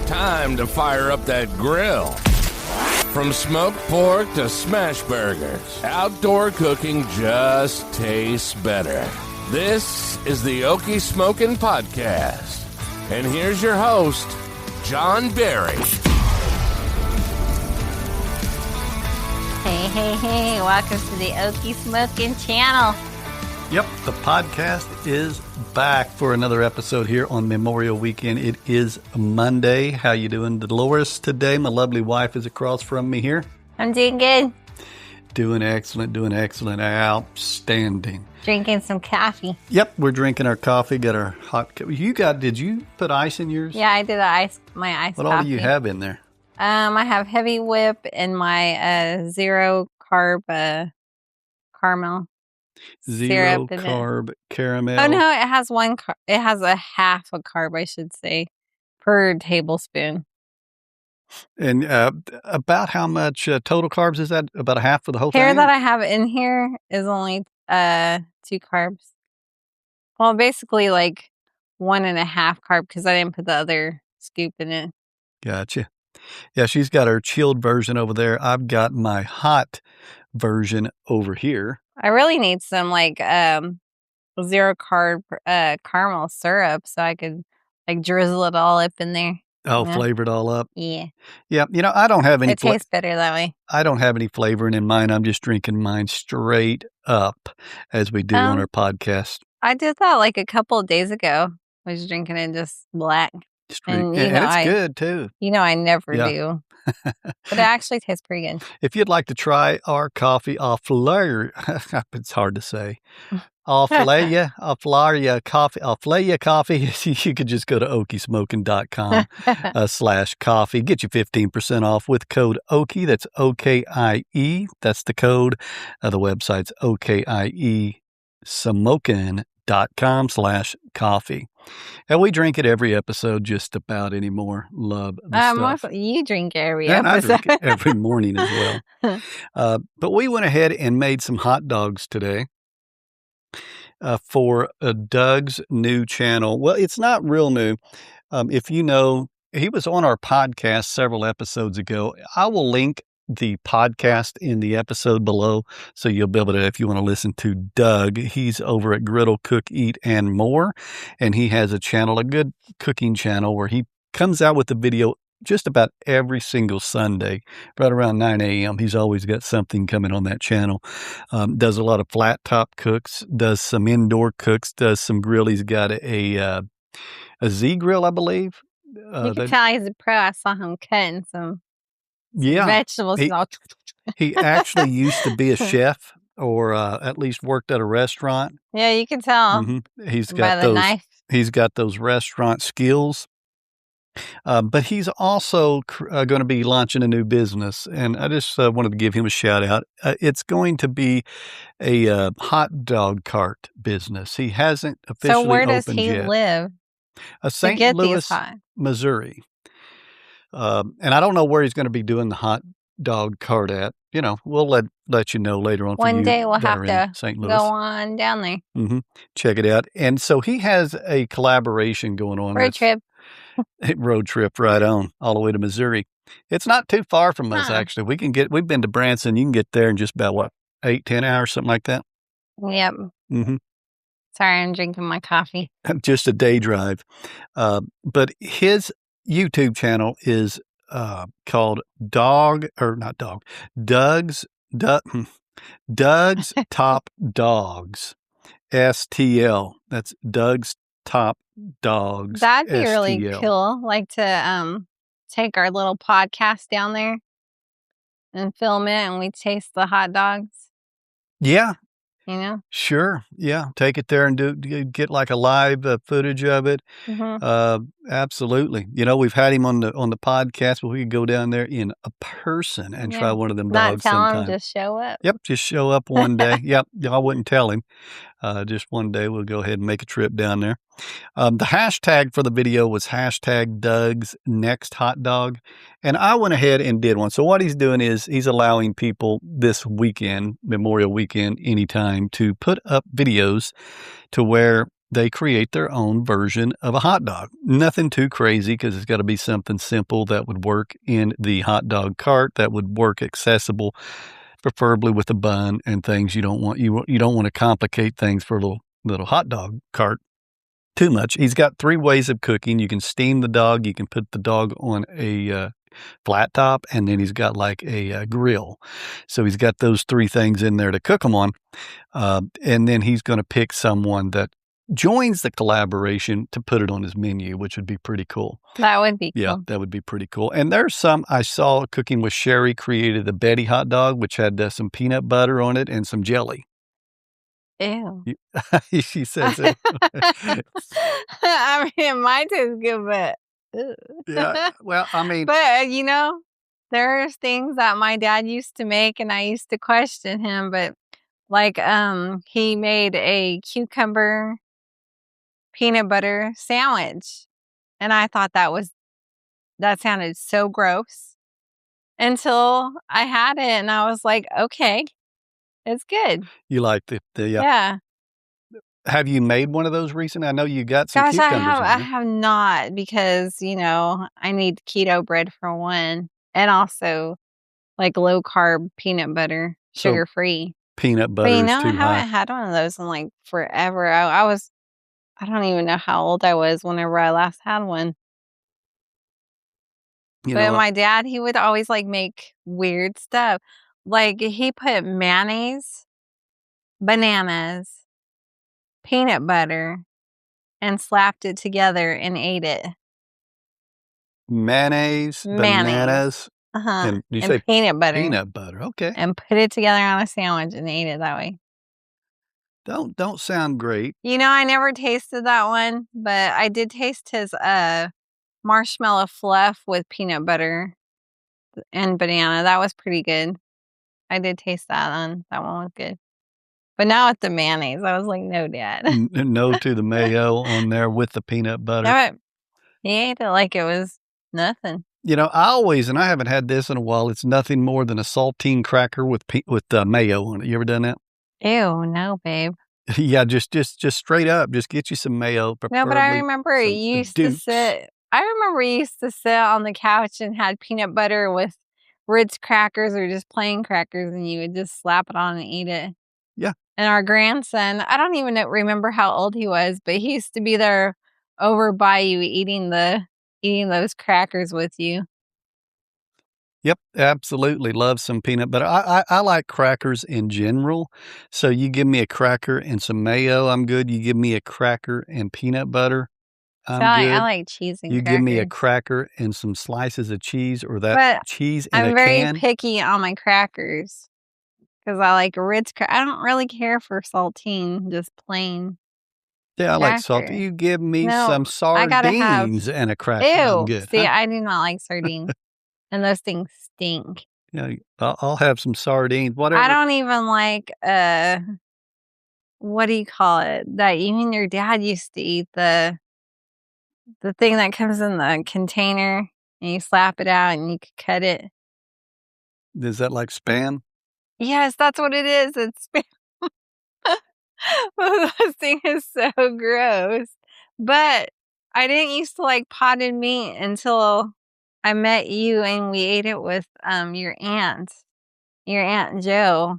Time to fire up that grill. From smoked pork to smash burgers, outdoor cooking just tastes better. This is the Okie Smokin Podcast. And here's your host, John Berry. Hey, welcome to the Okie Smokin channel. Yep, the podcast is back for another episode here on Memorial Weekend. It is Monday. How you doing, Dolores, today? My lovely wife is across from me here. I'm doing good. Doing excellent, outstanding. Drinking some coffee. Yep, we're drinking our coffee, got our hot coffee. Did you put ice in yours? Yeah, I did my ice What coffee. all do you have in there? I have heavy whip and my zero carb caramel. Zero syrup in carb caramel. Oh no, it has it has a half a carb, I should say, per tablespoon. And about how much total carbs is that? About a half for the whole Here thing? that I have in here is only 2 carbs. Well, basically like 1.5 carb because I didn't put the other scoop in it. Gotcha. Yeah, she's got her chilled version over there. I've got my hot version over here. I really need some zero carb caramel syrup so I could drizzle it all up in there. Oh, Yeah. flavor it all up. Yeah. Yeah, I don't have any. It tastes better that way. I don't have any flavoring in mine. I'm just drinking mine straight up, as we do on our podcast. I did that a couple of days ago. I was drinking it just black. And it's good too. I never do. But it actually tastes pretty good. If you'd like to try our coffee it's hard to say. Coffee, you could just go to okiesmokin.com/coffee. Get you 15% off with code Okie. That's OKIE. That's the code. The website's okiesmokin.com/coffee. And we drink it every episode just about anymore. Love the stuff. You drink every and episode. I drink it every morning as well. But we went ahead and made some hot dogs today for Doug's new channel. Well, it's not real new. If you know, he was on our podcast several episodes ago. I will link the podcast in the episode below, so you'll be able to, if you want to listen to Doug, he's over at Griddle, Cook, Eat, and More, and he has a channel, a good cooking channel, where he comes out with a video just about every single Sunday, right around 9 a.m. He's always got something coming on that channel. Does a lot of flat top cooks, does some indoor cooks, does some grill. He's got a Z grill, I believe. You can tell he's a pro. I saw him cutting some vegetables. He actually used to be a chef, or at least worked at a restaurant. Yeah, you can tell. Mm-hmm. He's by got the those. knife. He's got those restaurant skills. But he's also going to be launching a new business, and I just wanted to give him a shout out. It's going to be a hot dog cart business. He hasn't officially opened yet. So where does he live? St. Louis, Missouri. And I don't know where he's going to be doing the hot dog cart at. We'll let you know later on. One day we'll have to St. Louis. go on down there. Mm-hmm. Check it out. And so he has a collaboration going on. Road trip. Road trip right on, all the way to Missouri. It's not too far from us, actually. We've been to Branson. You can get there in just about, 8-10 hours, something like that? Yep. Mm-hmm. Sorry, I'm drinking my coffee. Just a day drive. But his YouTube channel is called Doug's Top Dogs, STL. That's Doug's Top Dogs. That'd be STL. really cool. To take our little podcast down there and film it, and we taste the hot dogs. Yeah. Sure. Yeah. Take it there and get like a live footage of it. Mm-hmm. Absolutely. We've had him on the podcast, but we could go down there in a person and try one of them dogs sometime. Not tell him, just show up. Yep. Just show up one day. Yep. I wouldn't tell him. Just one day we'll go ahead and make a trip down there. The hashtag for the video was hashtag Doug's Next Hot Dog. And I went ahead and did one. So what he's doing is he's allowing people this weekend, Memorial Weekend, anytime, to put up videos to where they create their own version of a hot dog. Nothing too crazy because it's got to be something simple that would work in the hot dog cart, that would work accessible, preferably with a bun and things. You don't want to complicate things for a little hot dog cart too much. He's got 3 ways of cooking. You can steam the dog, you can put the dog on a flat top, and then he's got like a grill. So he's got those 3 things in there to cook them on. And then he's going to pick someone that joins the collaboration to put it on his menu, which would be pretty cool. That would be cool. Yeah, that would be pretty cool. And there's some I saw cooking with Sherry created the Betty hot dog, which had some peanut butter on it and some jelly. Ew. She says it. I mean, it might taste good, but Yeah. Well, I mean, but there's things that my dad used to make, and I used to question him. But like, he made a cucumber peanut butter sandwich, and I thought that sounded so gross until I had it, and I was like, okay, it's good. you like the Yeah. Have you made one of those recently? I know you got some Gosh, cucumbers in I there. have not, because I need keto bread for one, and also like low carb peanut butter, So sugar free. peanut But butter is I too high. haven't had one of those in like forever. I don't even know how old I was whenever I last had one. You But know, my dad, he would always like make weird stuff. Like he put mayonnaise, bananas, peanut butter, and slapped it together and ate it. mayonnaise, bananas, and you say peanut butter. peanut butter. Okay. And put it together on a sandwich and ate it that way. Don't sound great. I never tasted that one, but I did taste his marshmallow fluff with peanut butter and banana. That was pretty good. I did taste that one. That one was good. But now with the mayonnaise, I was like, no, Dad. No to the mayo on there with the peanut butter. No, he ate it like it was nothing. I haven't had this in a while. It's nothing more than a saltine cracker with mayo on it. You ever done that? Ew, no, babe. Yeah, just straight up. Just get you some mayo. No, but I remember some you used to sit. I remember you used to sit on the couch and had peanut butter with Ritz crackers or just plain crackers, and you would just slap it on and eat it. Yeah. And our grandson, I don't even remember how old he was, but he used to be there over by you eating those crackers with you. Yep, absolutely. Love some peanut butter. I like crackers in general. So you give me a cracker and some mayo, I'm good. You give me a cracker and peanut butter, I'm good. I like cheese and You crackers. give me a cracker and some slices of cheese or that cheese in a can. I'm very picky on my crackers because I like Ritz. I don't really care for saltine, just plain. Yeah, I like salt. You give me some sardines and a cracker. Ew. I'm good. See, I do not like sardines. And those things stink. Yeah, I'll have some sardines, whatever. I don't even like, what do you call it? That even your dad used to eat the thing that comes in the container and you slap it out and you could cut it. Is that like Spam? Yes, that's what it is. It's Spam. This thing is so gross. But I didn't used to like potted meat until I met you and we ate it with your Aunt Jo.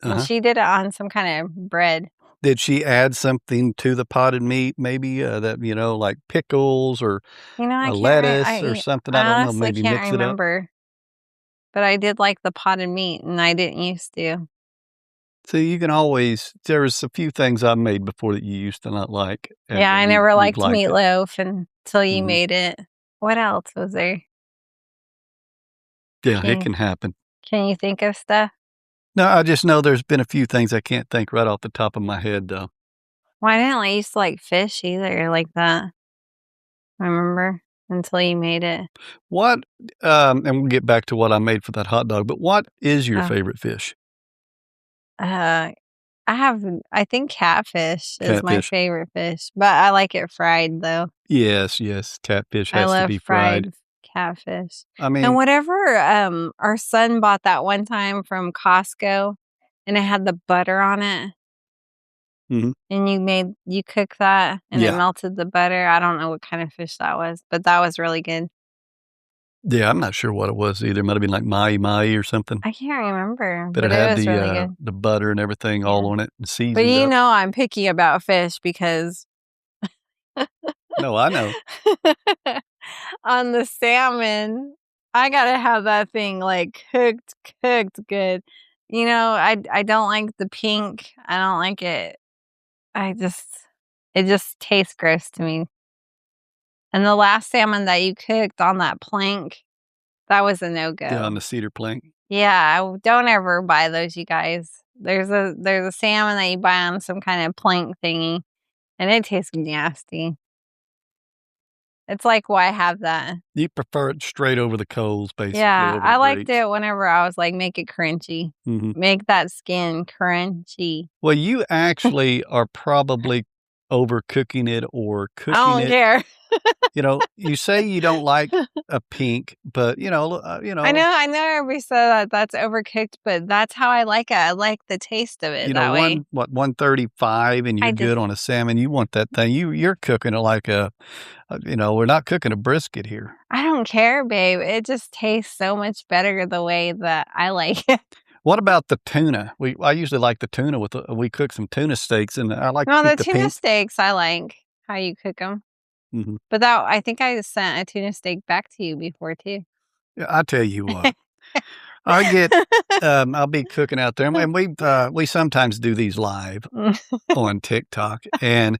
And she did it on some kind of bread. Did she add something to the potted meat? Maybe that like pickles or a lettuce or something. I don't know. Maybe can't mix remember. it up. But I did like the potted meat, and I didn't used to. So you can always. There's a few things I made before that you used to not like. Yeah, I never liked meatloaf until you made it. What else was there? Yeah, it can happen. Can you think of stuff? No, I just know there's been a few things I can't think right off the top of my head, though. Well, I didn't used to like fish either, like that. I remember until you made it. What? And we'll get back to what I made for that hot dog. But what is your favorite fish? I think catfish is my favorite fish, but I like it fried though. Yes, catfish has to be fried. Catfish. I mean, and whatever our son bought that one time from Costco, and it had the butter on it. Mhm. and you cook that and it Yeah. melted the butter. I don't know what kind of fish that was, but that was really good. Yeah, I'm not sure what it was either. It might have been like mahi or something. I can't remember, But but it it had was really good. the butter and everything all on it and But seasoned you up. know I'm picky about fish because No, I know. on the salmon, I gotta have that thing like cooked good. You know, I don't like the pink. I don't like it. It just tastes gross to me. And the last salmon that you cooked on that plank, that was a no-go. Yeah, on the cedar plank. Yeah, don't ever buy those, you guys. There's a salmon that you buy on some kind of plank thingy, and it tastes nasty. It's like, why have that? You prefer it straight over the coals, basically. Yeah, over I the liked grates. it whenever I was like, make it crunchy. Mhm. Make that skin crunchy. Well, you actually are probably overcooking it or I cooking don't it. care. You know, you say you don't like a pink, but I know everybody said that's overcooked, but that's how I like it. I like the taste of it that way. 135 and you're good on a salmon. You want that thing. You're cooking it like we're not cooking a brisket here. I don't care, babe. It just tastes so much better the way that I like it. What about the tuna? I usually like the tuna we cook some tuna steaks and I like No, to keep the the tuna pink. steaks, I like how you cook them. Mhm. But I think I sent a tuna steak back to you before too. Yeah, I tell you what, I'll be cooking out there and we sometimes do these live on TikTok and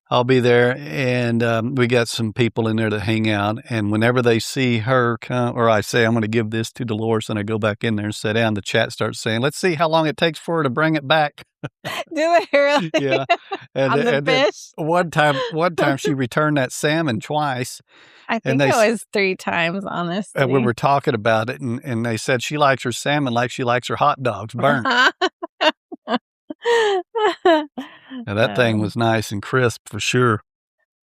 I'll be there and we got some people in there to hang out. And whenever they see her come, or I say, I'm going to give this to Dolores and I go back in there and sit down, the chat starts saying, let's see how long it takes for her to bring it back. Do it really? Yeah. And, On the and then fish? one time she returned that salmon twice. I think it was 3 times, honestly. And we were talking about it and they said she likes her salmon like she likes her hot dogs burnt. Now that thing was nice and crisp for sure.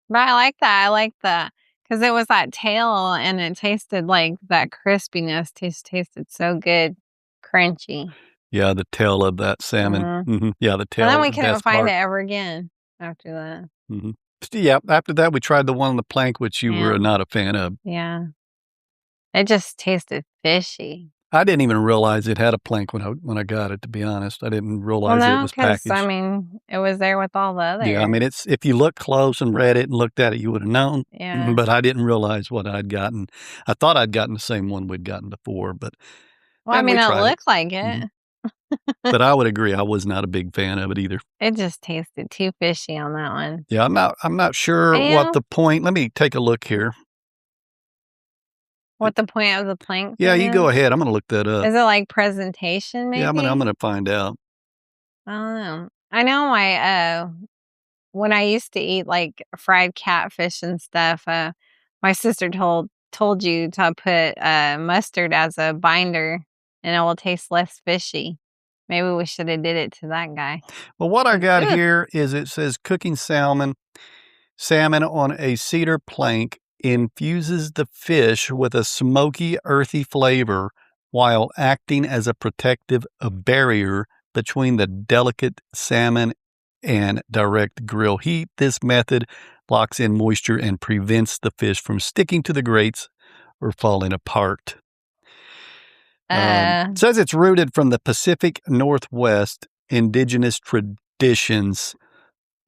But I like that. I like that because it was that tail and it tasted like that crispiness. Tasted so good, crunchy. Yeah, the tail of that salmon. Mm-hmm. Yeah, the tail. And then we couldn't find it ever again after that. Mm-hmm. Yeah, after that we tried the one on the plank, which you were not a fan of. Yeah, it just tasted fishy. I didn't even realize it had a plank when I got it. To be honest, I didn't realize it was packaged. I mean, it was there with all the other. Yeah, I mean, if you look close and read it and looked at it, you would have known. Yeah. But I didn't realize what I'd gotten. I thought I'd gotten the same one we'd gotten before, but. Well, I mean, it looked like it. Mm-hmm. But I would agree, I was not a big fan of it either. It just tasted too fishy on that one. Yeah, I'm not sure what the point. Let me take a look here. What the point of the plank? Yeah, you go ahead. I'm going to look that up. Is it like presentation? Maybe. Yeah, I'm going to find out. I don't know. I know when I used to eat like fried catfish and stuff. My sister told you to put mustard as a binder, and it will taste less fishy. Maybe we should have did it to that guy. Well, what I got here is it says cooking salmon on a cedar plank infuses the fish with a smoky, earthy flavor while acting as a protective barrier between the delicate salmon and direct grill heat. This method locks in moisture and prevents the fish from sticking to the grates or falling apart. It says it's rooted from the Pacific Northwest indigenous traditions.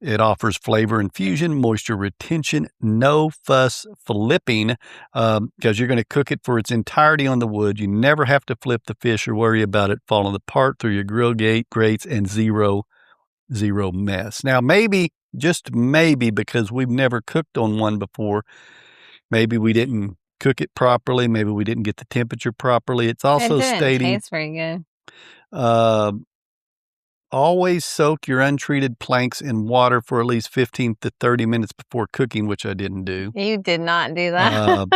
It offers flavor infusion, moisture retention, no fuss flipping, because you're going to cook it for its entirety on the wood. You never have to flip the fish or worry about it falling apart through your grill grates, and zero mess. Now, maybe, just maybe, because we've never cooked on one before, maybe we didn't cook it properly. Maybe we didn't get the temperature properly. It's also stating it tastes very good. Always soak your untreated planks in water for at least 15 to 30 minutes before cooking, which I didn't do. You did not do that.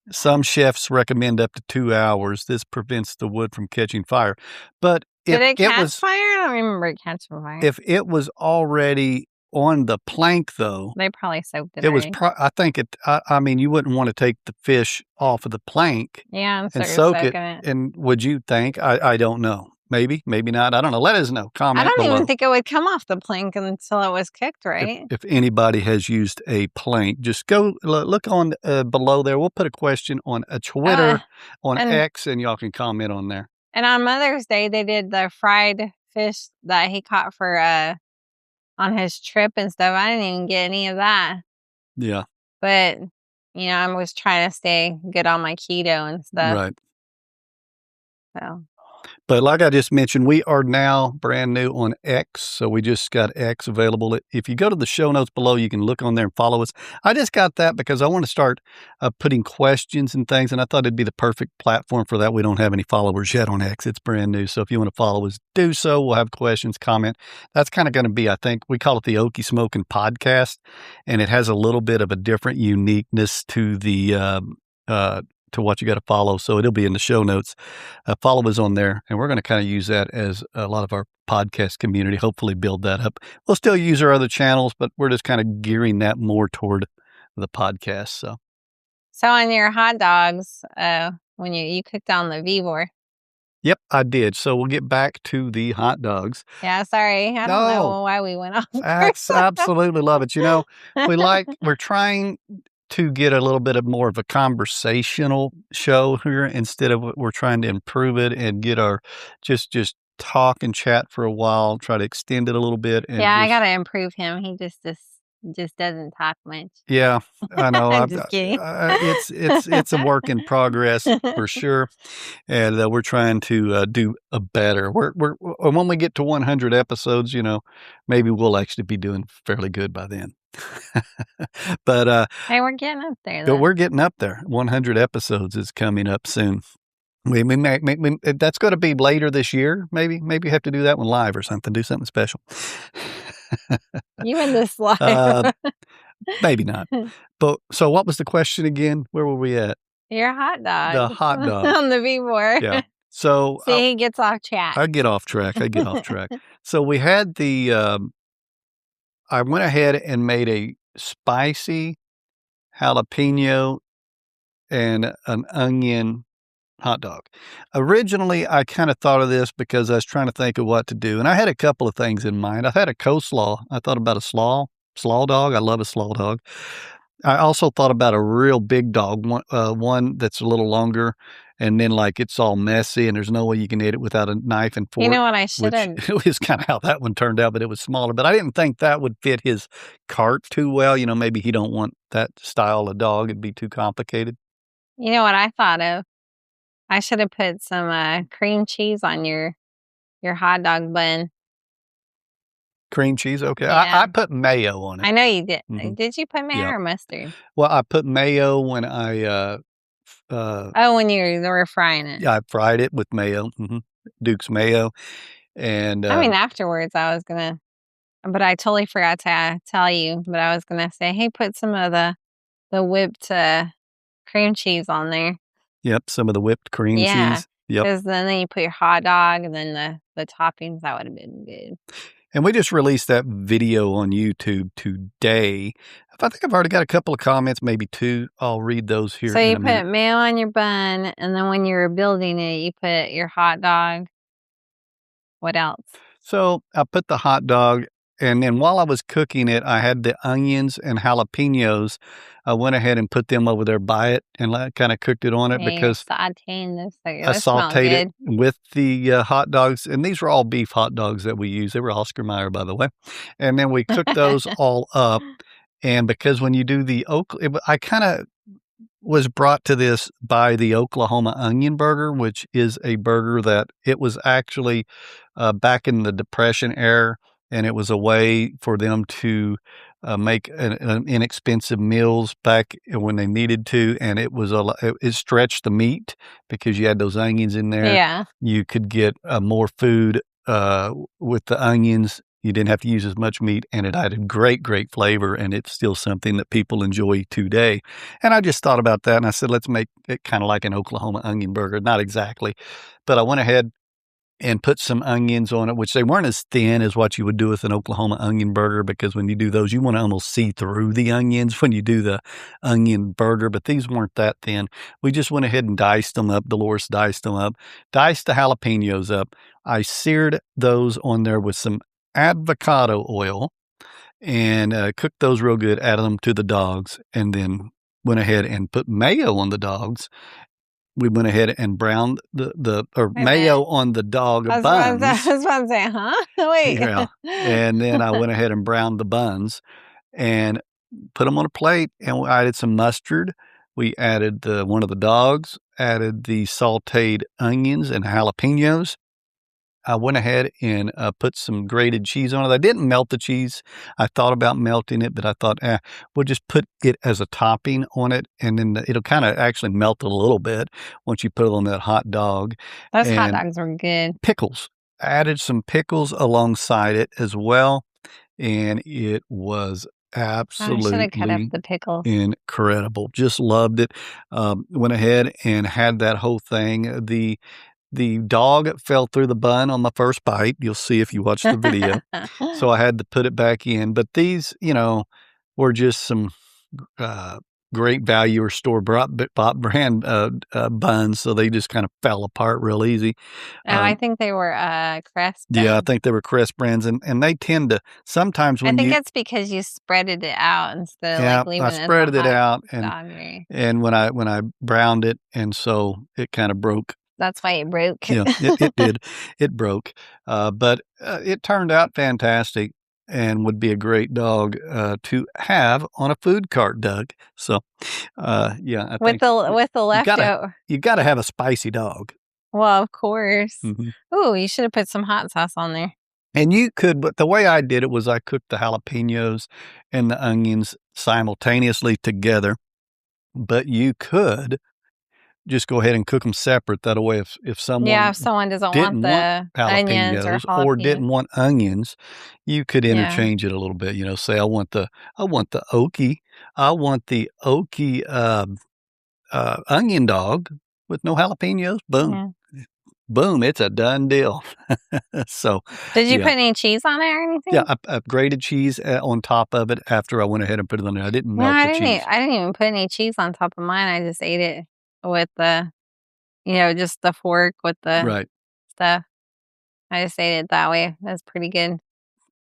Some chefs recommend up to 2 hours. This prevents the wood from catching fire. But if did it catch fire? I don't remember it catching fire. If it was already on the plank, though, they probably soaked it. It was. I think it. I mean, you wouldn't want to take the fish off of the plank. Yeah, and soak it. And would you think? I don't know. Maybe, maybe not. I don't know. Let us know. I Comment don't below. even think it would come off the plank until it was cooked, right? If anybody has used a plank, just go look on below there. We'll put a question on a Twitter, on X, and y'all can comment on there. And on Mother's Day, they did the fried fish that he caught for on his trip and stuff. I didn't even get any of that. Yeah. But, you know, I was trying to stay good on my keto and stuff. Right. So. But like I just mentioned, we are now brand new on X. So we just got X available. If you go to the show notes below, you can look on there and follow us. I just got that because I want to start putting questions and things. And I thought it'd be the perfect platform for that. We don't have any followers yet on X. It's brand new. So if you want to follow us, do so. We'll have questions, comment. That's kind of going to be, I think, we call it the Okie Smokin Podcast. And it has a little bit of a different uniqueness to the to what you got to follow. So it'll be in the show notes. Follow us on there. And we're going to kind of use that as a lot of our podcast community, hopefully build that up. We'll still use our other channels, but we're just kind of gearing that more toward the podcast. So on your hot dogs, when you cooked on the Vivor. Yep, I did. So we'll get back to the hot dogs. Yeah, sorry. I don't know why we went off. I absolutely love it. You know, we're trying to get a little bit of more of a conversational show here instead of we're trying to improve it and get our just talk and chat for a while, try to extend it a little bit. And I got to improve him. He just doesn't talk much. Yeah, I know. I'm just kidding. It's a work in progress for sure. And we're trying to do a better. When we get to 100 episodes, you know, maybe we'll actually be doing fairly good by then. But hey, we're getting up there. But we're getting up there. 100 episodes is coming up soon. We that's going to be later this year. Maybe have to do that one live or something. Do something special. You in this live? Maybe not. But so, what was the question again? Where were we at? Your hot dog. The hot dog on the Vivor. Yeah. So see, he gets off track. I get off track. So we had the. I went ahead and made a spicy jalapeno and an onion hot dog. Originally, I kind of thought of this because I was trying to think of what to do. And I had a couple of things in mind. I had a coleslaw. I thought about a slaw dog. I love a slaw dog. I also thought about a real big dog, one that's a little longer, and then like it's all messy and there's no way you can eat it without a knife and fork. You know what I should have? It was kind of how that one turned out, but it was smaller. But I didn't think that would fit his cart too well. You know, maybe he don't want that style of dog. It'd be too complicated. You know what I thought of? I should have put some cream cheese on your hot dog bun. Cream cheese? Okay. Yeah. I put mayo on it. I know you did. Mhm. Did you put mayo or mustard? Well, I put mayo when I... when you were frying it. Yeah, I fried it with mayo. Mm-hmm. Duke's mayo. And I mean, afterwards I was going to... But I totally forgot to tell you. But I was going to say, hey, put some of the whipped cream cheese on there. Yep, some of the whipped cream cheese. Yep. Because then you put your hot dog and then the toppings. That would have been good. And we just released that video on YouTube today. I think I've already got a couple of comments, maybe two. I'll read those here. So you put mayo on your bun, and then when you were building it, you put your hot dog. What else? So I put the hot dog, and then while I was cooking it, I had the onions and jalapenos. I went ahead and put them over there by it and kind of cooked it on it because sauteing this. I sauteed it with the hot dogs. And these were all beef hot dogs that we used. They were Oscar Mayer, by the way. And then we cooked those all up. And because when you do the I kind of was brought to this by the Oklahoma Onion Burger, which is a burger that it was actually back in the Depression era. And it was a way for them to make an inexpensive meals back when they needed to. And it was it stretched the meat because you had those onions in there. Yeah. You could get more food with the onions. You didn't have to use as much meat, and it added great flavor. And it's still something that people enjoy today. And I just thought about that, and I said, let's make it kind of like an Oklahoma onion burger. Not exactly, but I went ahead and put some onions on it, which they weren't as thin as what you would do with an Oklahoma onion burger, because when you do those, you want to almost see through the onions when you do the onion burger, but these weren't that thin. We just went ahead and diced them up. Dolores diced them up, diced the jalapenos up. I seared those on there with some avocado oil and cooked those real good, added them to the dogs, and then went ahead and put mayo on the dogs. We went ahead and browned mayo on the dog buns. I was about to say, huh? Wait. Yeah. And then I went ahead and browned the buns and put them on a plate, and we added some mustard. We added one of the dogs, added the sauteed onions and jalapenos. I went ahead and put some grated cheese on it. I didn't melt the cheese. I thought about melting it, but I thought, we'll just put it as a topping on it, and then it'll kind of actually melt a little bit once you put it on that hot dog. Those hot dogs were good. Pickles. I added some pickles alongside it as well, and it was absolutely I should have cut up the pickles. Incredible. Just loved it. Went ahead and had that whole thing. The dog fell through the bun on my first bite. You'll see if you watch the video. So I had to put it back in. But these, were just some great value or store-bought brand buns. So they just kind of fell apart real easy. I think they were Crest brands. Yeah, I think they were Crest brands. And they tend to, sometimes when it's because you spreaded it out instead of leaving it. I spread it out. And when I browned it, and so it kind of broke. That's why it broke. Yeah, it did. It broke. But it turned out fantastic and would be a great dog to have on a food cart, Doug. So, I think with the leftover. You got to have a spicy dog. Well, of course. Mm-hmm. Ooh, you should have put some hot sauce on there. And you could, but the way I did it was I cooked the jalapenos and the onions simultaneously together. But you could just go ahead and cook them separate. That way, if someone doesn't want the onions or jalapenos, or didn't want onions, you could interchange it a little bit. Say I want the Okie onion dog with no jalapenos. Boom, boom! It's a done deal. So, did you put any cheese on it or anything? Yeah, I grated cheese on top of it after I went ahead and put it on there. I didn't melt the cheese. I didn't even put any cheese on top of mine. I just ate it with the, just the fork with the stuff. I just ate it that way. That's pretty good.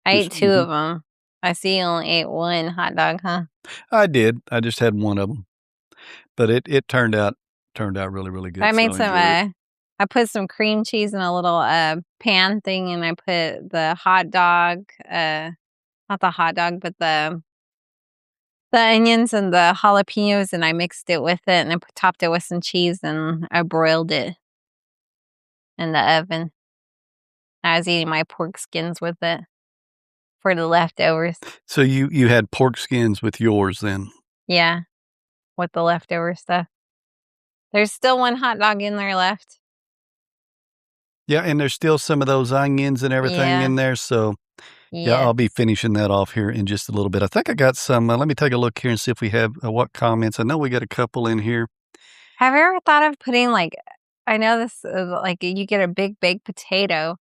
I ate two of them. I see you only ate one hot dog, huh? I did. I just had one of them, but it turned out really, really good. I made some. I put some cream cheese in a little pan thing, and I put the hot dog. Not the hot dog, but the onions and the jalapenos, and I mixed it with it, and I topped it with some cheese, and I broiled it in the oven. I was eating my pork skins with it for the leftovers. So you had pork skins with yours then? Yeah, with the leftover stuff. There's still one hot dog in there left. Yeah, and there's still some of those onions and everything in there, so... Yeah, I'll be finishing that off here in just a little bit. I think I got some. Let me take a look here and see if we have what comments. I know we got a couple in here. Have you ever thought of putting I know this is you get a big baked potato,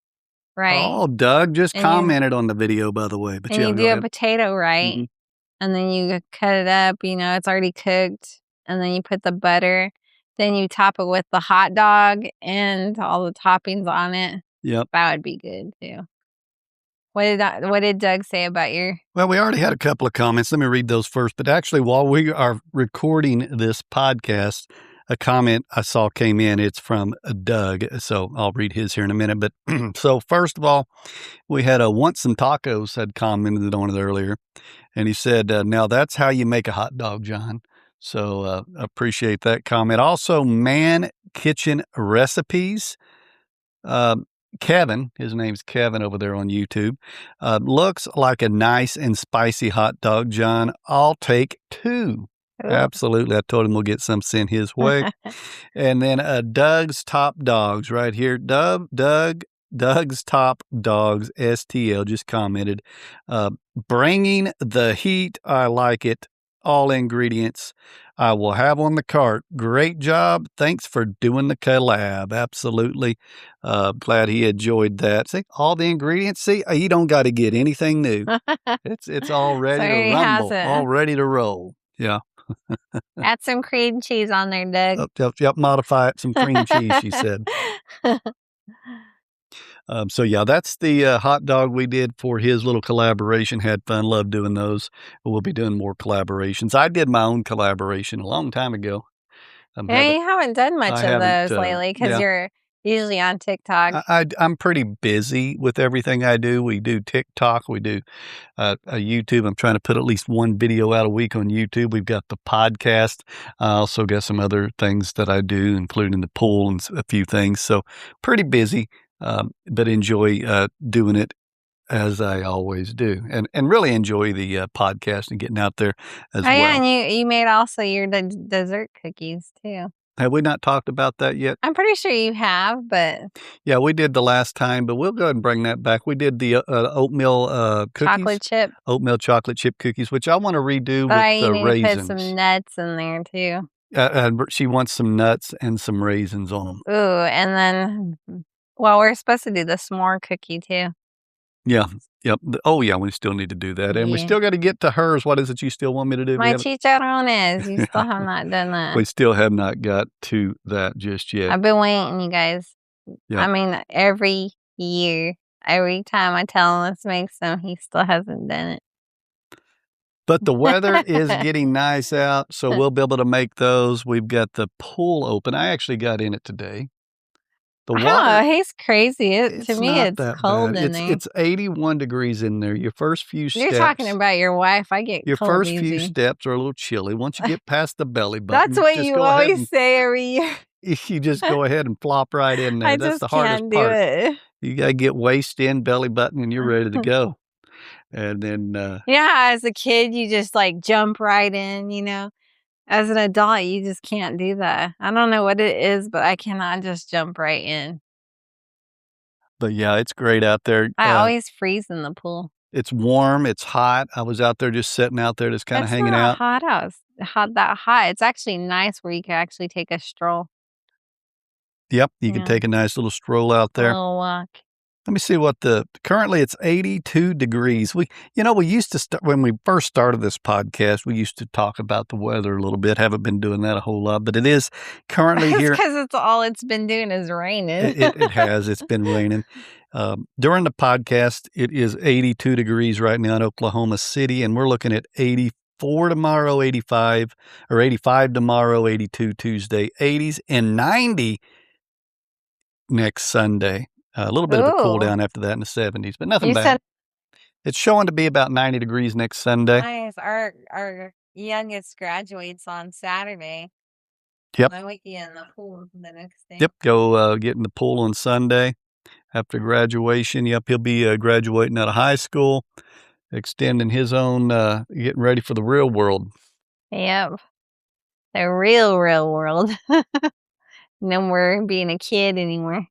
right? Oh, Doug just commented on the video, by the way. But and you do a potato, right? Mm-hmm. And then you cut it up. It's already cooked. And then you put the butter. Then you top it with the hot dog and all the toppings on it. Yep, that would be good too. What did Doug say about your... Well, we already had a couple of comments. Let me read those first. But actually, while we are recording this podcast, a comment I saw came in. It's from Doug. So I'll read his here in a minute. But so first of all, we had Want Some Tacos had commented on it earlier. And he said, now that's how you make a hot dog, John. So appreciate that comment. Also, Man Kitchen Recipes. Kevin, his name's Kevin over there on YouTube, looks like a nice and spicy hot dog, John. I'll take 2. Ooh. Absolutely. I told him we'll get some sent his way. And then Doug's Top Dogs right here. Doug's Top Dogs, STL, just commented, bringing the heat. I like it. All ingredients I will have on the cart. Great job. Thanks for doing the collab. Absolutely. Glad he enjoyed that. See, all the ingredients. See, you don't got to get anything new. It's all ready to rumble, all ready to roll. Yeah. Add some cream cheese on there, Doug. Yep. Modify it. Some cream cheese, she said. So yeah, that's the hot dog we did for his little collaboration. Had fun, loved doing those. We'll be doing more collaborations. I did my own collaboration a long time ago. You haven't done much of those lately because you're usually on TikTok. I'm pretty busy with everything I do. We do TikTok. We do a YouTube. I'm trying to put at least one video out a week on YouTube. We've got the podcast. I also got some other things that I do, including the pool and a few things. So pretty busy. But enjoy doing it as I always do, and really enjoy the podcast and getting out there as well. Yeah, and you made also your dessert cookies too. Have we not talked about that yet? I'm pretty sure you have, but yeah, we did the last time, but we'll go ahead and bring that back. We did the oatmeal cookies, oatmeal chocolate chip cookies, which I want to redo with the raisins. Put some nuts in there too. She wants some nuts and some raisins on them. Ooh, and then. Well, we're supposed to do the s'more cookie too. Yeah. Yep. Oh, yeah. We still need to do that. And we still got to get to hers. What is it you still want me to do? My Chicharrones. You still have not done that. We still have not got to that just yet. I've been waiting, you guys. Yep. I mean, every year, every time I tell him let's make some, he still hasn't done it. But the weather is getting nice out, so we'll be able to make those. We've got the pool open. I actually got in it today. The water, he's crazy. To me, it's cold in there. It's 81 degrees in there. Your first few steps. You're talking about your wife. I get your cold first easy. Few steps are a little chilly. Once you get past the belly button, that's what you always say every year. You just go ahead and flop right in there. That's the hardest part. It. You got to get waist in, belly button, and you're ready to go. And then, as a kid, you just like jump right in. You know. As an adult, you just can't do that. I don't know what it is, but I cannot just jump right in. But yeah, it's great out there. I always freeze in the pool. It's warm. It's hot. I was out there just sitting out there, just kind of hanging out. It's not that hot. It's actually nice where you can actually take a stroll. Yep, you can take a nice little stroll out there. A little walk. Let me see currently it's 82 degrees. We used to start, when we first started this podcast, we used to talk about the weather a little bit. Haven't been doing that a whole lot, but it is currently here. Because it's all it's been doing is raining. It has. It's been raining. During the podcast, it is 82 degrees right now in Oklahoma City, and we're looking at 84 tomorrow, 85 tomorrow, 82 Tuesday, 80s, and 90 next Sunday. A little bit of a cool down after that in the 70s, but nothing bad. It's showing to be about 90 degrees next Sunday. Nice. Our youngest graduates on Saturday. Yep. I might be in the pool the next day. Yep. Go get in the pool on Sunday after graduation. Yep. He'll be graduating out of high school, extending his own, getting ready for the real world. Yep. The real world. No more being a kid anymore.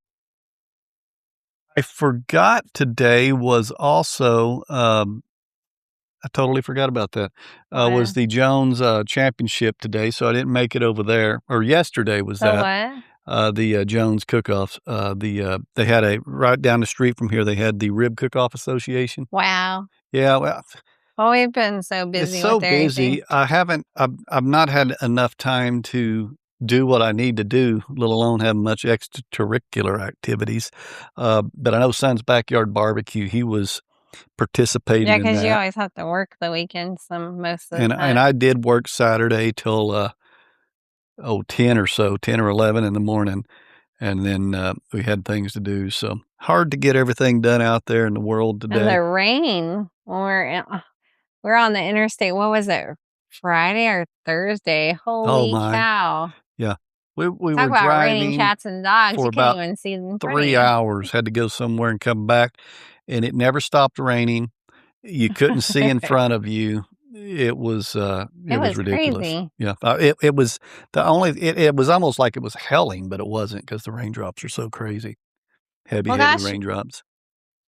I forgot today was also, I totally forgot about that, was the Jones championship today, so I didn't make it over there. Or yesterday was that. What? The Jones cook-offs. They had right down the street from here, they had the Rib Cook-Off Association. Wow. Yeah, well. Oh, we've been so busy. It's so busy. I've not had enough time to do what I need to do, let alone have much extracurricular activities. But I know Son's Backyard Barbecue, he was participating in that. Yeah, because you always have to work the weekends most of the time. And I did work Saturday till 10 or 11 in the morning. And then we had things to do. So hard to get everything done out there in the world today. And the rain, when we're on the interstate, what was it, Friday or Thursday? Holy cow. Yeah. We were about driving raining cats and dogs. for you about can't even see them 3 hours. Had to go somewhere and come back, and it never stopped raining. You couldn't see in front of you. It was ridiculous. Crazy. Yeah, it was it was almost like it was helling, but it wasn't because the raindrops are so crazy, heavy raindrops.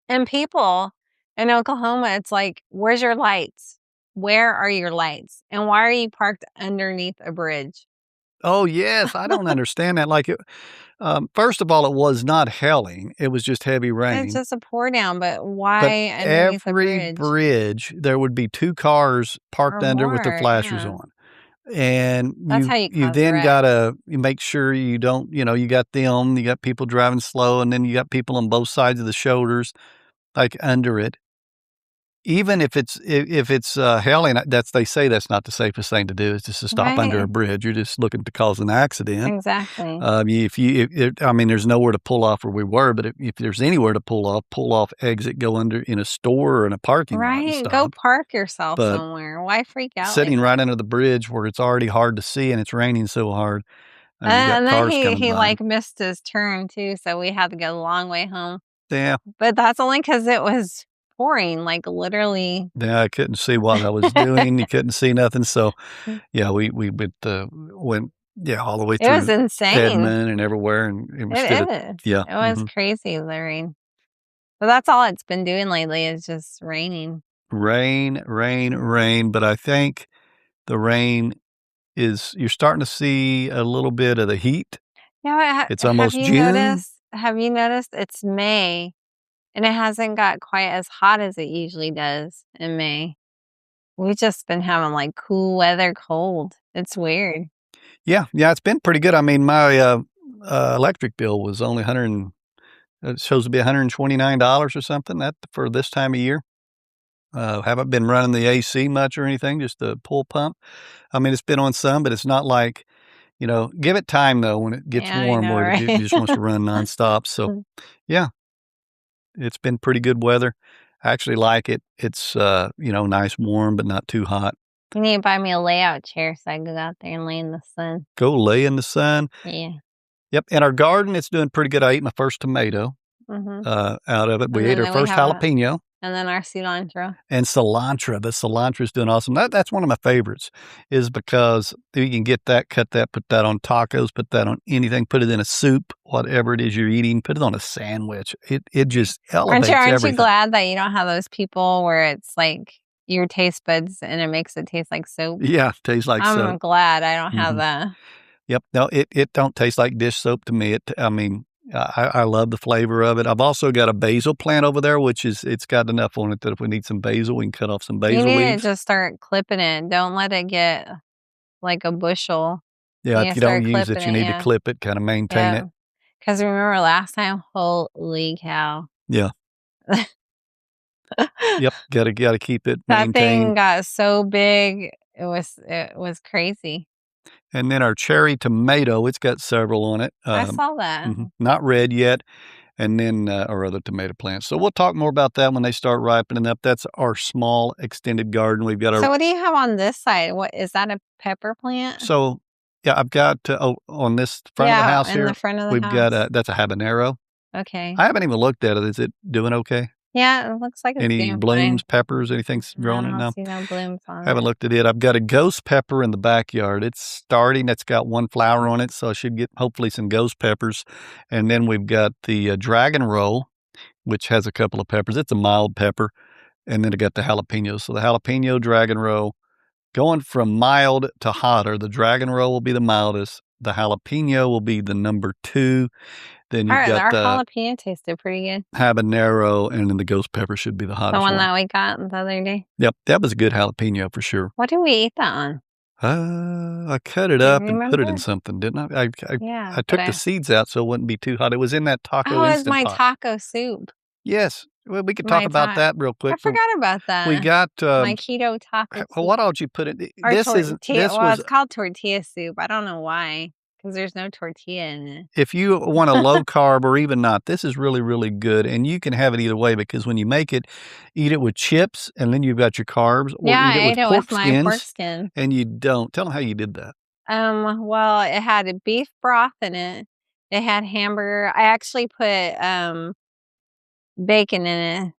And people in Oklahoma, it's like, where's your lights? where are your lights? And why are you parked underneath a bridge? Oh, yes. I don't understand that. Like, first of all, it was not hailing. It was just heavy It's rain. just a pour down, but But why underneath a every bridge? bridge, there would be 2 cars parked Or under with their more, flashers yeah. on. And That's how you you cause then wreck. gotta make sure you don't, you got them, you got people driving slow, and then you got people on both sides of the shoulders, like, under it. Even if it's hailing, they say that's not the safest thing to do, is just to stop under a Right. bridge. You're just looking to cause an accident. Exactly. There's nowhere to pull off where we were, but if there's anywhere to pull off, exit, go under in a store or in a parking lot and Right. Go stop. park yourself But somewhere. Why freak out like sitting right that? under the bridge where it's already hard to see and it's raining so hard, you got And then cars coming he by. like missed his turn too, so we had to go the long way home. Yeah, But that's only because it was pouring, like literally. yeah, I couldn't see what I was doing. You couldn't see nothing. So, yeah, we went all the way It was through insane. Edmond and everywhere, and It is. yeah, It was crazy, the rain. But that's all it's been doing lately is just raining. rain, rain, rain. But I think the rain you're starting to see a little bit of the heat. Yeah, It's almost June. Have you noticed it's May and it hasn't got quite as hot as it usually does in May? We've just been having like cool weather, cold. It's weird. Yeah, it's been pretty good. I mean, my electric bill was only it shows to be $129 or something for this time of year. Haven't been running the AC much or anything, just the pool pump. I mean, it's been on some, but it's not like, give it time though when it gets Yeah, I warm know, where it right? just wants to run nonstop. So, yeah, it's been pretty good weather. I actually like it. It's, nice, warm, but not too hot. You need to buy me a layout chair so I can go out there and lay in the sun. Go lay in the sun. Yeah. Yep. In our garden, it's doing pretty good. I ate my first tomato Mm-hmm. out of it. We ate our first jalapeno. And then our cilantro. And cilantro. The cilantro is doing awesome. That's one of my favorites, is because you can get that, cut that, put that on tacos, put that on anything, put it in a soup, whatever it is you're eating, put it on a sandwich. It just elevates Aren't everything. you glad that you don't have those people where it's like your taste buds and it makes it taste like soap? Yeah, tastes like soap. I'm glad I don't have that. Yep. No, it don't taste like dish soap to me. I love the flavor of it. I've also got a basil plant over there, it's got enough on it that if we need some basil, we can cut off some basil You need leaves. to just start clipping it. Don't let it get like a bushel. Yeah, if you don't use it, you need to clip it, kind of maintain it. Because remember last time, holy cow. Yeah. Yep. Gotta keep it That maintained. thing got so big. It was crazy. And then our cherry tomato, it's got several on it. I saw that. Not red yet. And then our other tomato plants. So we'll talk more about that when they start ripening up. That's our small extended garden. We've got So what do you have on this side? What is that, a pepper plant? So yeah, I've got on this front of the house here. In the front of the we've house. got that's a habanero. Okay. I haven't even looked at it. Is it doing okay? Yeah, it looks like it's Any doing blooms, fine. peppers, anything's growing in I now? don't see no blooms on it. Haven't looked at it. I've got a ghost pepper in the backyard. It's starting. It's got one flower on it, so I should get hopefully some ghost peppers. And then we've got the dragon roll, which has a couple of peppers. It's a mild pepper. And then I got the jalapenos. So the jalapeno, dragon roll, going from mild to hotter. The dragon roll will be the mildest. The jalapeno will be the number 2. Then you've got our the jalapeno tasted pretty good. habanero, and then the ghost pepper should be the hottest The one one. that we got the other day. Yep, that was a good jalapeno for sure. What did we eat that on? I cut it up and put it in remember? something, didn't I? Yeah. I took the seeds out so it wouldn't be too hot. It was in that taco it was Instant my Pot. taco soup. Yes. Well, we could My talk about ta- that real quick. I forgot about that. We got my keto taco soup. what all did you put in? Or This isn't. This was. it's called tortilla soup. I don't know why, because there's no tortilla in it. If you want a low carb or even not, this is really, really good. And you can have it either way, because when you make it, eat it with chips and then you've got your carbs, or Yeah, eat I it ate it with with pork my skins. pork skin. And you don't. Tell them how you did that. Well, it had a beef broth in it. It had hamburger. I actually put bacon in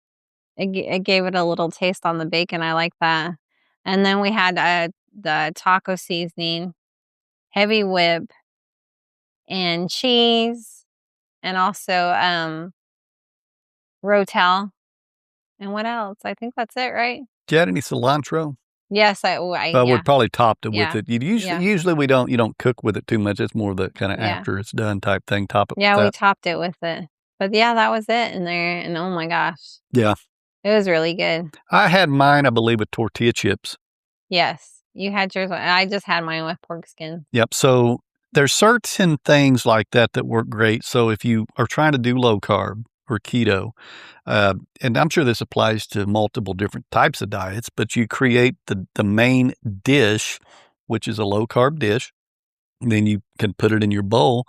it. It gave it a little taste on the bacon. I like that. And then we had the taco seasoning, heavy whip, and cheese, and also Rotel. And what else? I think that's it, right? Did you add any cilantro? Yes, Well, yeah. we probably topped it Yeah. with it. Yeah. Usually you don't cook with it too much. It's more the kind of Yeah. after it's done type thing. Top it with Yeah, we that. topped it with it. But yeah, that was it in there. And oh my gosh, Yeah. it was really good. I had mine, I believe, with tortilla chips. Yes, you had yours. I just had mine with pork skin. Yep. So there's certain things like that that work great. So if you are trying to do low carb or keto, and I'm sure this applies to multiple different types of diets, but you create the main dish, which is a low carb dish. And then you can put it in your bowl.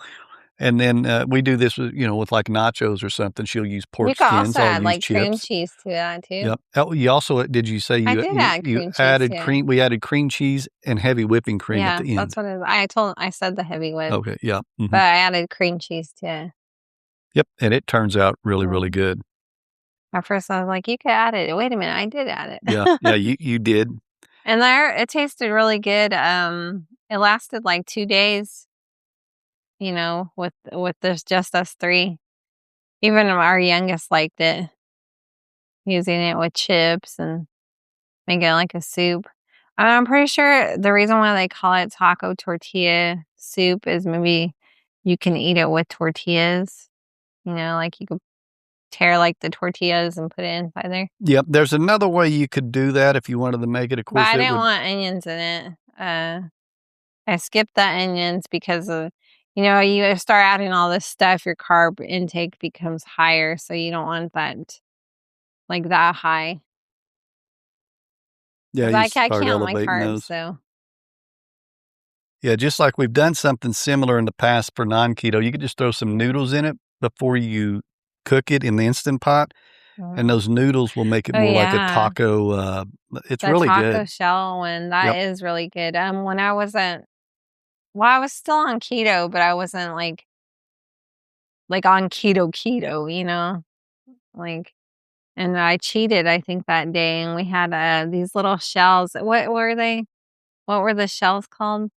And then we do this with like nachos or something. She'll use pork You could skins. also I'll add use like cream chips. cheese to that too. Yep. Oh, you also, did you say I did add you cream cheese, added yeah. cream? We added cream cheese and heavy whipping cream at the end. That's what I said the heavy whip. Okay. Yeah. Mhm. But I added cream cheese too. Yep. And it turns out really, really good. At first I was like, you could add it. Wait a minute, I did add it. Yeah. Yeah. You did. And it tasted really good. It lasted like 2 days, with this just us three. Even our youngest liked it. Using it with chips and making it like a soup. I'm pretty sure the reason why they call it taco tortilla soup is maybe you can eat it with tortillas. Like you could tear like the tortillas and put it inside there. Yep. There's another way you could do that if you wanted to make it. Of course, But I didn't want onions in it. I skipped the onions because of, you start adding all this stuff, your carb intake becomes higher. So you don't want that, like that high. Yeah, you I start count my elevating carbs, those. so. Yeah, just like we've done something similar in the past for non-keto, you could just throw some noodles in it before you cook it in the Instant Pot, and those noodles will make it more like a taco. It's really good. The taco shell one, that is really good. When I wasn't, I was still on keto, but I wasn't like on keto, like, and I cheated, I think, that day, and we had these little shells. What were they? What were the shells called?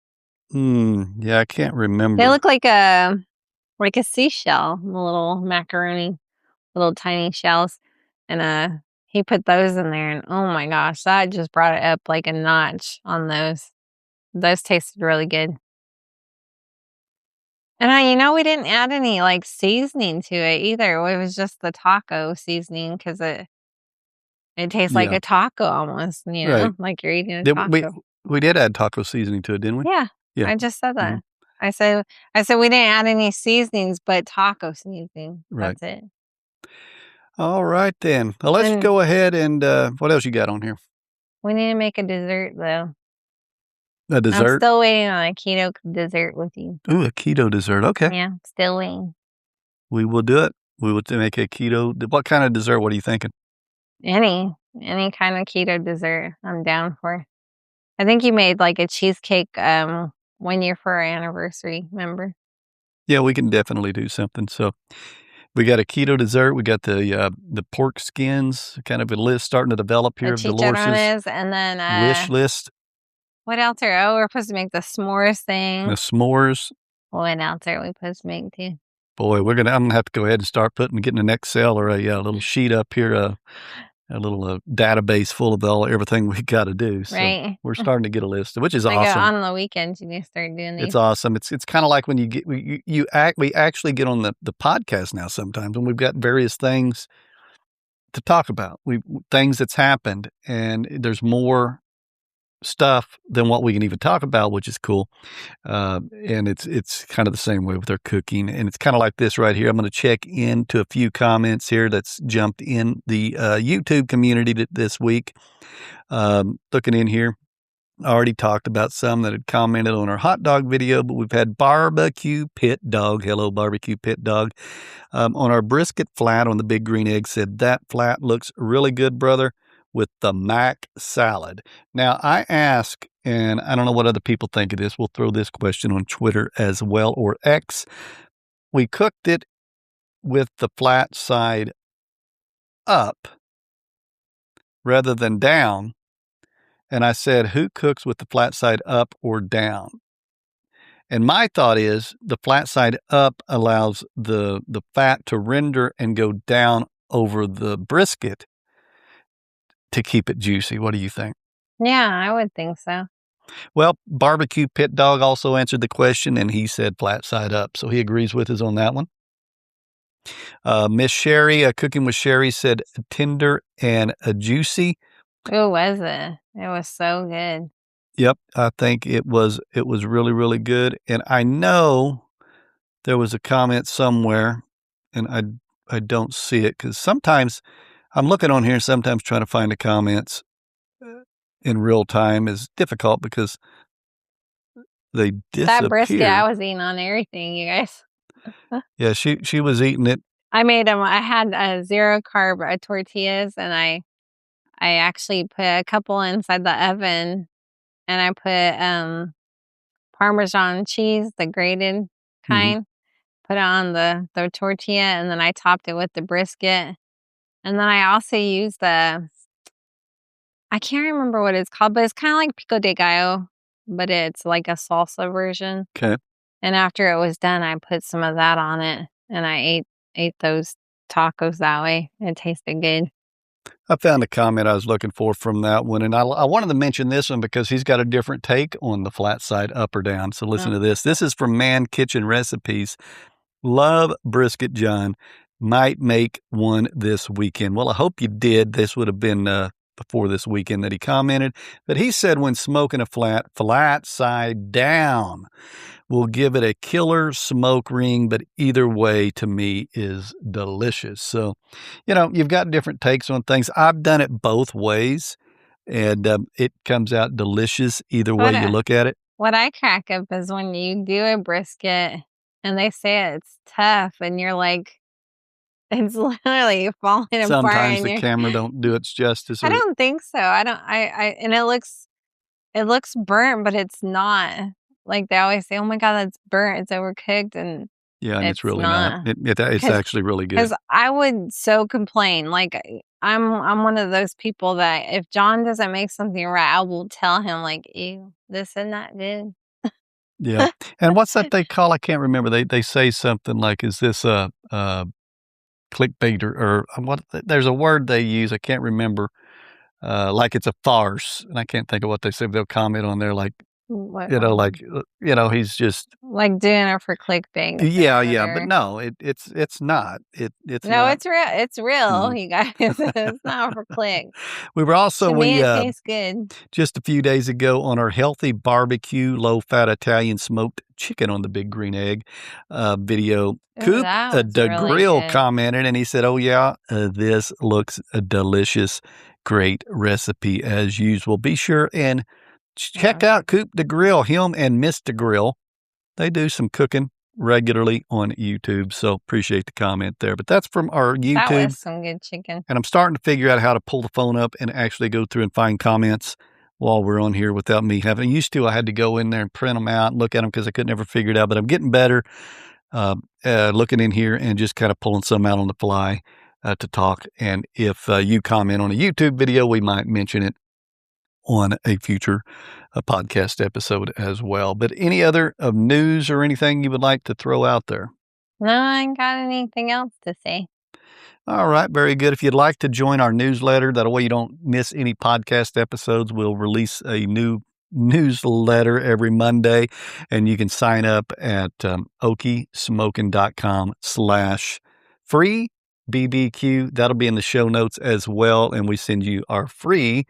Yeah, I can't remember. They look like a seashell, the little macaroni, little tiny shells. And he put those in there, and oh my gosh, that just brought it up like a notch on those. Those tasted really good. And we didn't add any like seasoning to it either. It was just the taco seasoning because it tastes like a taco almost, Right. like you're eating a taco. We did add taco seasoning to it, didn't we? Yeah. I just said that. I said we didn't add any seasonings, but taco seasoning. Right. That's it. All right then. Well, let's go ahead and what else you got on here? We need to make a dessert though. A dessert? I'm still waiting on a keto dessert with you. Ooh, a keto dessert. Okay. Yeah, still waiting. We will do it. We will make a keto. What kind of dessert? What are you thinking? Any kind of keto dessert, I'm down for. I think you made like a cheesecake 1 year for our anniversary. Remember? Yeah, we can definitely do something. So we got a keto dessert. We got the pork skins. Kind of a list starting to develop here of Dolores' and then wish list. What else we're supposed to make the s'mores thing. The s'mores. What else are we supposed to make too? Boy, I'm gonna have to go ahead and start getting an Excel or a little sheet up here, a little database full of everything we got to do. So right. We're starting to get a list, which is like awesome. On the weekends, you need to start doing these. It's awesome. It's kind of like when we actually get on the podcast now sometimes, and we've got various things to talk about. Things that's happened, and there's more stuff than what we can even talk about, which is cool. And it's kind of the same way with our cooking. And it's kind of like this right here. I'm going to check into a few comments here that's jumped in the YouTube community this week. Looking in here, I already talked about some that had commented on our hot dog video, but we've had Barbecue Pit Dog. Hello, Barbecue Pit Dog. On our brisket flat on the Big Green Egg said, that flat looks really good, brother, with the mac salad. Now, I ask, and I don't know what other people think of this. We'll throw this question on Twitter as well, or X. We cooked it with the flat side up rather than down. And I said, who cooks with the flat side up or down? And my thought is the flat side up allows the fat to render and go down over the brisket to keep it juicy. What do you think? Yeah, I would think so. Well, Barbecue Pit Dog also answered the question, and he said flat side up. So he agrees with us on that one. Miss Sherry, Cooking with Sherry, said tender and juicy. Who was it? It was so good. Yep, I think it was really, really good. And I know there was a comment somewhere, and I don't see it because sometimes I'm looking on here, sometimes trying to find the comments in real time is difficult because they disappear. That brisket, I was eating on everything, you guys. Yeah, she was eating it. I made them. I had a 0 carb tortillas, and I actually put a couple inside the oven, and I put Parmesan cheese, the grated kind, put it on the tortilla, and then I topped it with the brisket. And then I also used I can't remember what it's called, but it's kind of like pico de gallo, but it's like a salsa version. Okay. And after it was done, I put some of that on it, and I ate those tacos that way. It tasted good. I found a comment I was looking for from that one, and I wanted to mention this one because he's got a different take on the flat side up or down. So listen to this. This is from Man Kitchen Recipes. Love brisket, John. Might make one this weekend. Well, I hope you did. This would have been before this weekend that he commented. But he said when smoking a flat side down, we'll give it a killer smoke ring, but either way to me is delicious. So, you've got different takes on things. I've done it both ways, and it comes out delicious either way you look at it. What I crack up is when you do a brisket and they say it's tough, and you're like, it's literally falling apart. Sometimes the camera don't do its justice. I don't think so. And it looks burnt, but it's not. Like they always say, oh my God, that's burnt. It's overcooked. And yeah, and it's really not. It's actually really good. Because I would so complain. Like I'm one of those people that if John doesn't make something right, I will tell him like, ew, this is not good. Yeah. And what's that they call? I can't remember. They say something like, is this a clickbait or what? There's a word they use. I can't remember. Like it's a farce. And I can't think of what they say. They'll comment on there like, he's just like doing it for clickbait. Yeah, but no, it's not. It's no, not. It's real. It's real, you guys. It's not for click. We were also it tastes good. Just a few days ago on our healthy barbecue, low fat Italian smoked chicken on the big green egg video. Coop the Grill commented and he said, "Oh yeah, this looks delicious. Great recipe as usual. Be sure and check out Coop the Grill, him and Mr. Grill. They do some cooking regularly on YouTube, so appreciate the comment there. But that's from our YouTube. That was some good chicken. And I'm starting to figure out how to pull the phone up and actually go through and find comments while we're on here without me having. Used to, I had to go in there and print them out and look at them because I could never figure it out. But I'm getting better looking in here and just kind of pulling some out on the fly to talk. And if you comment on a YouTube video, we might mention it on a future podcast episode as well. But any other news or anything you would like to throw out there? No, I ain't got anything else to say. All right, very good. If you'd like to join our newsletter, that way you don't miss any podcast episodes, we'll release a new newsletter every Monday, and you can sign up at okiesmokin.com/free BBQ. That'll be in the show notes as well, and we send you our free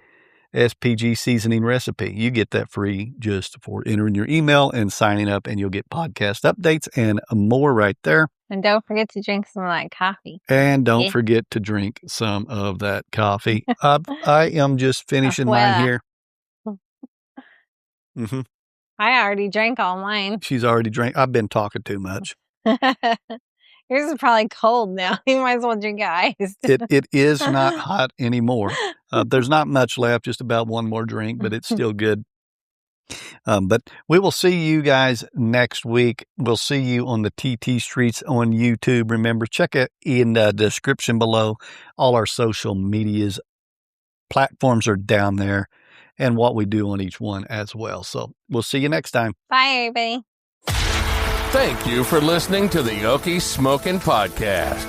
SPG seasoning recipe. You get that free just for entering your email and signing up, and you'll get podcast updates and more right there. And don't forget to drink some of that coffee. And don't forget to drink some of that coffee. I am just finishing mine here. Mm-hmm. I already drank all mine. She's already drank. I've been talking too much. Yours is probably cold now. You might as well drink it iced. It is not hot anymore. There's not much left, just about one more drink, but it's still good. But we will see you guys next week. We'll see you on the TT Streets on YouTube. Remember, check it in the description below. All our social medias platforms are down there and what we do on each one as well. So we'll see you next time. Bye, everybody. Thank you for listening to the Okie Smokin Podcast.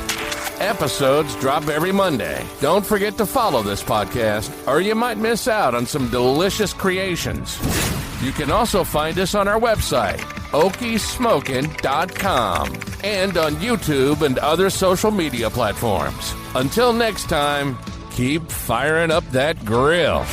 Episodes drop every Monday. Don't forget to follow this podcast, or you might miss out on some delicious creations. You can also find us on our website, OkieSmokin.com, and on YouTube and other social media platforms. Until next time, keep firing up that grill.